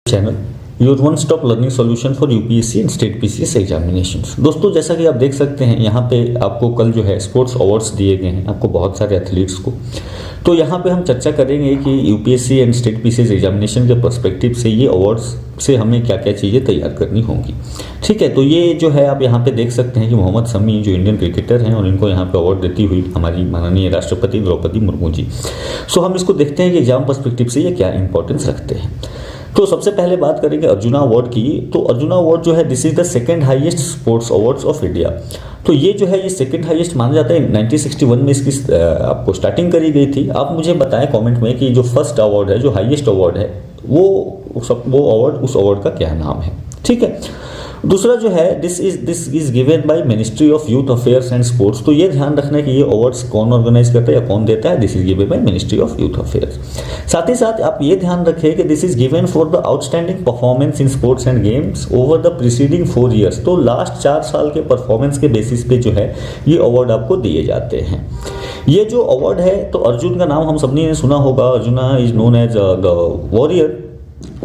Channel your one stop learning solution for UPSC and state PCS examinations. दोस्तों, जैसा कि आप देख सकते हैं यहाँ पे आपको कल जो है स्पोर्ट्स अवार्ड्स दिए गए हैं आपको बहुत सारे एथलीट्स को। तो यहाँ पे हम चर्चा करेंगे कि UPSC and state PCS examination के पर्सपेक्टिव से ये अवार्ड्स से हमें क्या क्या चीज़ें तैयार करनी होंगी। ठीक है, तो ये जो है आप यहाँ पे देख सकते हैं कि मोहम्मद शमी जो इंडियन क्रिकेटर हैं और इनको यहाँ पे अवार्ड देती हुई हमारी माननीय राष्ट्रपति द्रौपदी मुर्मू जी। सो हम इसको देखते हैं कि एग्जाम पर्सपेक्टिव से ये क्या इंपॉर्टेंस रखते हैं। तो सबसे पहले बात करेंगे अर्जुना अवार्ड की। तो अर्जुना अवार्ड जो है this is the second highest sports awards of India. तो ये जो है ये सेकंड हाईएस्ट माना जाता है। 1961 में इसकी आपको स्टार्टिंग करी गई थी। आप मुझे बताएं कमेंट में कि जो फर्स्ट अवार्ड है, जो हाईएस्ट अवार्ड है, वो अवार्ड, उस अवार्ड का क्या नाम है। ठीक है, दूसरा जो है this is given by ministry of youth affairs and sports. तो ये ध्यान रखना है कि ये अवार्ड्स कौन ऑर्गेनाइज करता है या कौन देता है। This is given by ministry of youth affairs. साथ ही साथ आप ये ध्यान रखें कि this is given for the outstanding performance in sports and games over the preceding 4 years। तो लास्ट 4 साल के परफॉर्मेंस के बेसिस पे जो है ये अवार्ड आपको दिए जाते हैं। ये जो अवार्ड है तो अर्जुन का नाम हम सबने ने सुना होगा। Arjuna is known as the warrior,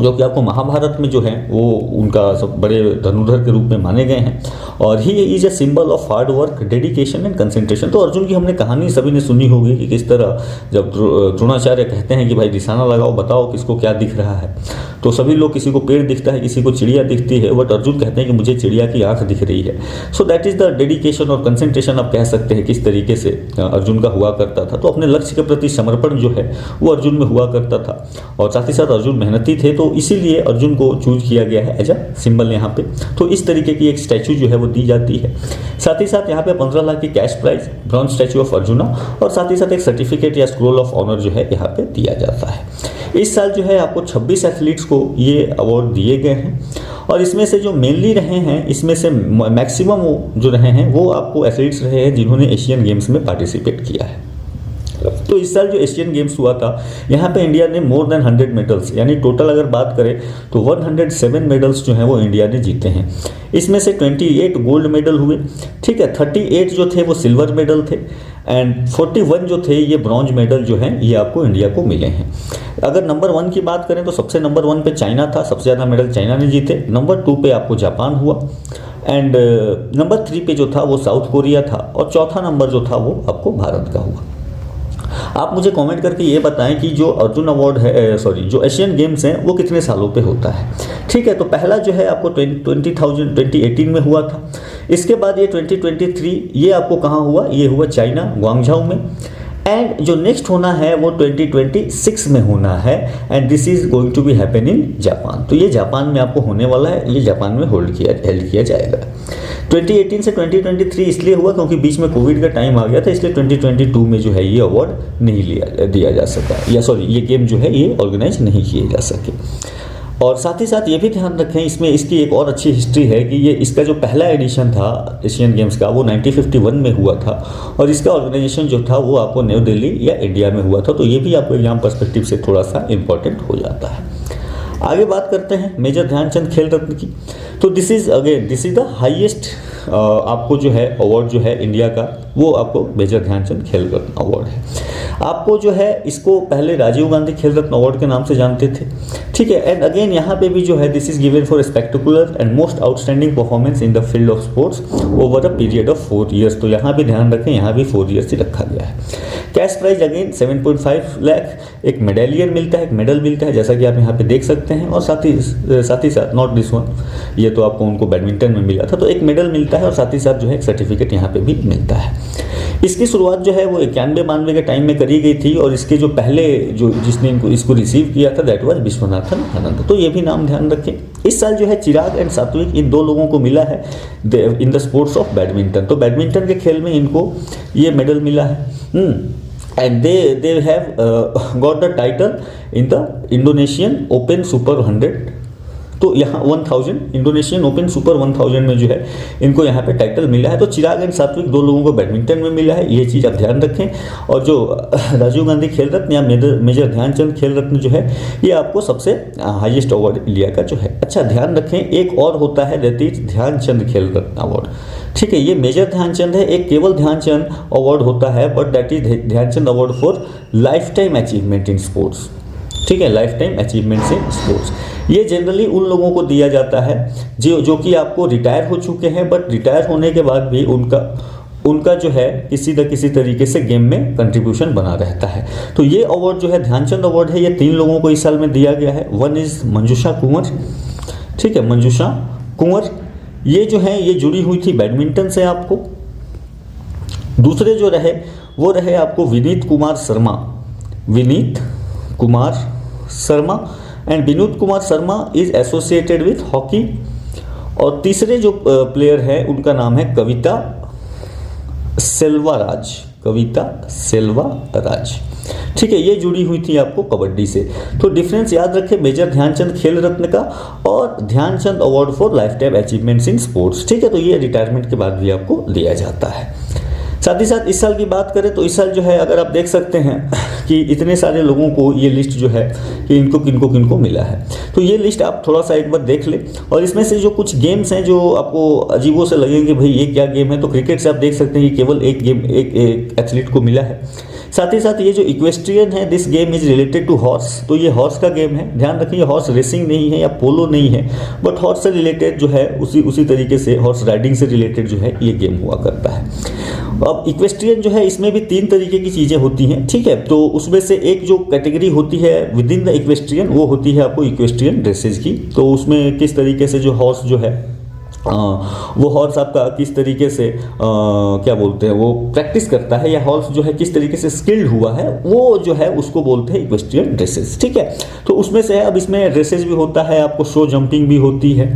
जो कि आपको महाभारत में जो है वो उनका सब बड़े धनुर्धर के रूप में माने गए हैं। और he is a symbol of hard work, dedication and concentration. तो अर्जुन की हमने कहानी सभी ने सुनी होगी कि किस तरह जब द्रोणाचार्य कहते हैं कि भाई निशाना लगाओ, बताओ किसको क्या दिख रहा है। तो सभी लोग, किसी को पेड़ दिखता है, किसी को चिड़िया दिखती है, बट अर्जुन कहते हैं कि मुझे चिड़िया की आंख दिख रही है। So that is the dedication और कंसंट्रेशन आप कह सकते हैं किस तरीके से अर्जुन का हुआ करता था। तो अपने लक्ष्य के प्रति समर्पण जो है वो अर्जुन में हुआ करता था। और साथ ही साथ अर्जुन मेहनती थे, तो इसीलिए अर्जुन को चूज किया गया है एज अ सिंबल यहाँ पे। तो इस तरीके की एक स्टैचू जो है वो दी जाती है। साथ ही साथ यहाँ पे 15 लाख की cash prize, bronze statue of Arjuna, और साथ ही साथ एक सर्टिफिकेट या स्क्रोल ऑफ ऑनर जो है यहाँ पे दिया जाता है। इस साल जो है आपको 26 एथलीट्स को ये अवार्ड दिए गए हैं। और इसमें से जो मेनली रहे हैं, इसमें से मैक्सिमम जो रहे हैं वो आपको एथलीट्स रहे हैं जिन्होंने एशियन गेम्स में पार्टिसिपेट किया है। तो इस साल जो एशियन गेम्स हुआ था यहाँ पे इंडिया ने मोर देन 100 मेडल्स, यानी टोटल अगर बात करें तो 107 मेडल्स जो हैं वो इंडिया ने जीते हैं। इसमें से 28 गोल्ड मेडल हुए। ठीक है, 38 जो थे वो सिल्वर मेडल थे एंड 41 जो थे ये ब्रॉन्ज मेडल जो हैं ये आपको इंडिया को मिले हैं। अगर नंबर 1 की बात करें तो सबसे नंबर 1 पे चाइना था, सबसे ज़्यादा मेडल चाइना ने जीते। नंबर 2 पे आपको जापान हुआ एंड नंबर 3 पे जो था वो साउथ कोरिया था और चौथा नंबर जो था वो आपको भारत का हुआ। आप मुझे कमेंट करके ये बताएं कि जो अर्जुन अवार्ड है, जो एशियन गेम्स हैं वो कितने सालों पे होता है। ठीक है, तो पहला जो है आपको 2018 में हुआ था। इसके बाद ये 2023 ये आपको कहाँ हुआ, ये हुआ चाइना, ग्वांगझाओ में। एंड जो नेक्स्ट होना है वो 2026 में होना है and this is going to be happen in Japan. तो ये जापान में आपको होने वाला है, ये जापान में हेल्ड किया जाएगा। 2018 से 2023 इसलिए हुआ क्योंकि बीच में कोविड का टाइम आ गया था, इसलिए 2022 में जो है ये अवार्ड नहीं दिया जा सका, या सॉरी ये गेम जो है ये ऑर्गेनाइज नहीं किए जा सके। और साथ ही साथ ये भी ध्यान रखें, इसमें इसकी एक और अच्छी हिस्ट्री है कि ये इसका जो पहला एडिशन था एशियन गेम्स का वो 1951 में हुआ था और इसका ऑर्गेनाइजेशन जो था वो आपको न्यू दिल्ली या इंडिया में हुआ था। तो ये भी आपको एग्जाम पर्सपेक्टिव से थोड़ा सा इंपॉर्टेंट हो जाता है। आगे बात करते हैं मेजर ध्यानचंद खेल रत्न की। तो दिस इज द हाईएस्ट आपको जो है अवार्ड जो है इंडिया का, वो आपको मेजर ध्यानचंद खेल रत्न अवार्ड है। आपको जो है इसको पहले राजीव गांधी खेल रत्न अवार्ड के नाम से जानते थे। ठीक है, एंड अगेन यहाँ पे भी जो है this is given for spectacular and most outstanding performance in the field of sports over a period of 4 years। तो यहाँ भी ध्यान रखें, यहाँ भी 4 years ही रखा गया है। कैश प्राइज अगेन 7.5 लाख, एक मेडेलियन मिलता है, एक मेडल मिलता है जैसा कि आप यहाँ पे देख सकते हैं। और साथ ही साथ नॉट दिस वन, ये तो आपको उनको बैडमिंटन में मिला था, तो एक मेडल मिलता है और साथ ही साथ जो है एक सर्टिफिकेट यहाँ पे भी मिलता है। इसकी शुरुआत जो है वो 91-92 के टाइम में करी गई थी और इसके जो पहले जिसने इसको रिसीव किया था दैट वाज विश्वनाथन आनंद। तो ये भी नाम ध्यान रखें। इस साल जो है चिराग एंड सात्विक, इन 2 लोगों को मिला है in the sports of badminton. तो बैडमिंटन के खेल में इनको ये मेडल मिला है and they have got the title in the Indonesian open super 100। तो यहाँ 1000 इंडोनेशियन ओपन सुपर 1000 में जो है इनको यहाँ पे टाइटल मिला है। तो चिराग एंड सात्विक 2 लोगों को बैडमिंटन में मिला है, ये चीज़ आप ध्यान रखें। और जो राजीव गांधी खेल रत्न या मेजर ध्यानचंद खेल रत्न जो है ये आपको सबसे हाईएस्ट अवार्ड इंडिया का जो है। अच्छा ध्यान रखें, एक और होता है दैट इज ध्यानचंद खेल रत्न अवार्ड। ठीक है, ये मेजर ध्यानचंद है, एक केवल ध्यानचंद अवार्ड होता है but that is Dhyanchand award for lifetime achievement in sports. ठीक है, lifetime achievements in sports. ये जनरली उन लोगों को दिया जाता है जो कि आपको रिटायर हो चुके हैं, बट रिटायर होने के बाद भी उनका जो है किसी न किसी तरीके से गेम में कंट्रीब्यूशन बना रहता है। तो ये अवार्ड जो है ध्यानचंद अवार्ड है, ये 3 लोगों को इस साल में दिया गया है। वन इज मंजूषा कुंवर, ठीक है, मंजूषा कुंवर, ये जो है ये जुड़ी हुई थी बैडमिंटन से आपको। दूसरे जो रहे वो रहे आपको Vineet Kumar Sharma, Vineet Kumar Sharma, and Vineet Kumar Sharma is associated with hockey. और तीसरे जो प्लेयर है उनका नाम है कविता सेल्वाराज, कविता सेल्वाराज, ठीक है, ये जुड़ी हुई थी आपको कबड्डी से। तो डिफरेंस याद रखें, मेजर ध्यानचंद खेल रत्न का और Dhyanchand award for lifetime achievements in sports, ठीक है, तो ये रिटायरमेंट के बाद भी आपको दिया जाता है। साथ ही साथ इस साल की बात करें तो इस साल जो है अगर आप देख सकते हैं कि इतने सारे लोगों को ये लिस्ट जो है कि इनको किनको मिला है, तो ये लिस्ट आप थोड़ा सा एक बार देख लें। और इसमें से जो कुछ गेम्स हैं जो आपको अजीबों से लगेंगे भाई ये क्या गेम है, तो क्रिकेट से आप देख सकते हैं कि केवल एक गेम एक एथलीट को मिला है। साथ ही साथ ये जो इक्वेस्ट्रियन है, this game is related to horse, तो ये हॉर्स का गेम है। ध्यान रखिए ये हॉर्स रेसिंग नहीं है या पोलो नहीं है, बट हॉर्स से रिलेटेड जो है उसी तरीके से हॉर्स राइडिंग से रिलेटेड जो है ये गेम हुआ करता है। अब इक्वेस्ट्रियन जो है इसमें भी 3 तरीके की चीज़ें होती हैं, ठीक है, तो उसमें से एक जो कैटेगरी होती है विद इन द इक्वेस्ट्रियन वो होती है आपको इक्वेस्ट्रियन ड्रेसेज की। तो उसमें किस तरीके से जो हॉर्स जो है वो हॉर्स आपका किस तरीके से क्या बोलते हैं वो प्रैक्टिस करता है, या हॉर्स जो है किस तरीके से स्किल्ड हुआ है, वो जो है उसको बोलते हैं इक्वेस्ट्रियन ड्रेसेस, ठीक है। तो उसमें से है, अब इसमें ड्रेसेस भी होता है, आपको शो जंपिंग भी होती है,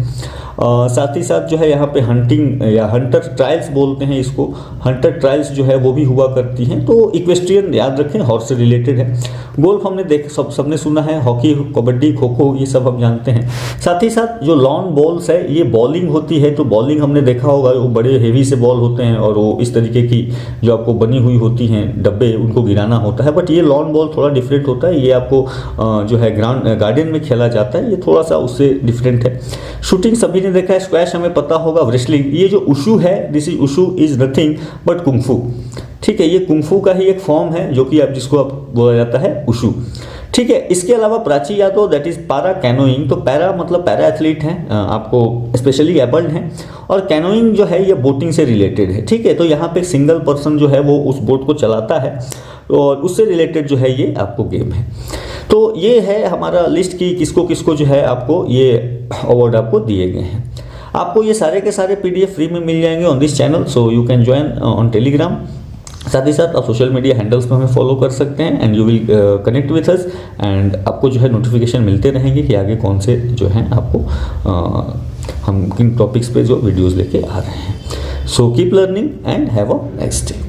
साथ ही साथ जो है यहाँ पे हंटिंग या हंटर ट्रायल्स बोलते हैं इसको, हंटर ट्रायल्स जो है वो भी हुआ करती हैं। तो इक्वेस्ट्रियन याद रखें हॉर्स से रिलेटेड है। गोल्फ हमने सबने सुना है, हॉकी, कबड्डी, खो खो ये सब हम जानते हैं। साथ ही साथ जो लॉन बॉल्स है ये बॉलिंग होती है, तो बॉलिंग हमने देखा होगा वो बड़े हेवी से बॉल होते हैं और वो इस तरीके की जो आपको बनी हुई होती हैं डब्बे, उनको गिराना होता है। बट ये लॉन बॉल थोड़ा डिफरेंट होता है, ये आपको जो है गार्डन में खेला जाता है, ये थोड़ा सा उससे डिफरेंट है। शूटिंग सभी ने देखा है, स्क्वैश हमें पता होगा, रेसलिंग, ये जो उशू है this is wushu is nothing but kung fu, ठीक है, ये कुंफू का ही एक फॉर्म है जो कि आप जिसको आप बोला जाता है उशू, ठीक है। इसके अलावा Prachi Yadav that is para canoeing, तो पैरा मतलब पैरा एथलीट हैं, आपको स्पेशली एबल्ड हैं, और कैनोइंग जो है ये बोटिंग से रिलेटेड है, ठीक है। तो यहाँ पे सिंगल पर्सन जो है वो उस बोट को चलाता है और उससे रिलेटेड जो है ये आपको गेम है। तो ये है हमारा लिस्ट की किसको किसको जो है आपको ये अवार्ड आपको दिए गए हैं। आपको ये सारे के सारे PDF फ्री में मिल जाएंगे on this channel, so you can join on Telegram. साथ ही साथ आप सोशल मीडिया हैंडल्स पर हमें फॉलो कर सकते हैं and you will connect with us, and आपको जो है नोटिफिकेशन मिलते रहेंगे कि आगे कौन से जो हैं आपको हम किन टॉपिक्स पे जो वीडियोस लेके आ रहे हैं। So keep learning and have a nice day.